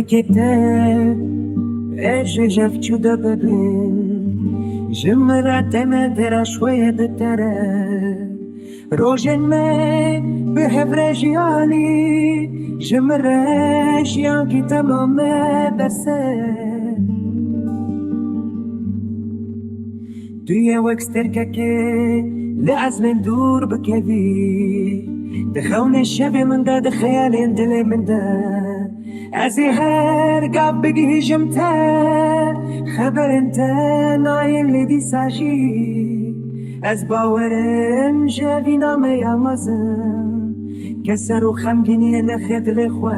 كتاب ايش جف جدا ببين جمرة تمدر شوية بالترى روجن ما بحب رجياني جمرة جيانكي تمام بس دوية وكسترككي لعزم دور بكذي دخون الشبه من ده دخيالي اندلي من ده ازهر قاب بقي جمتا خبر انت ناي اللي دي ساجي از باورم جابي نامي يا مزن كسروا خمجيني نخد الاخوة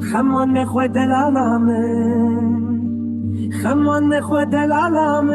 خمون نخوة العالم خمون نخوة العالم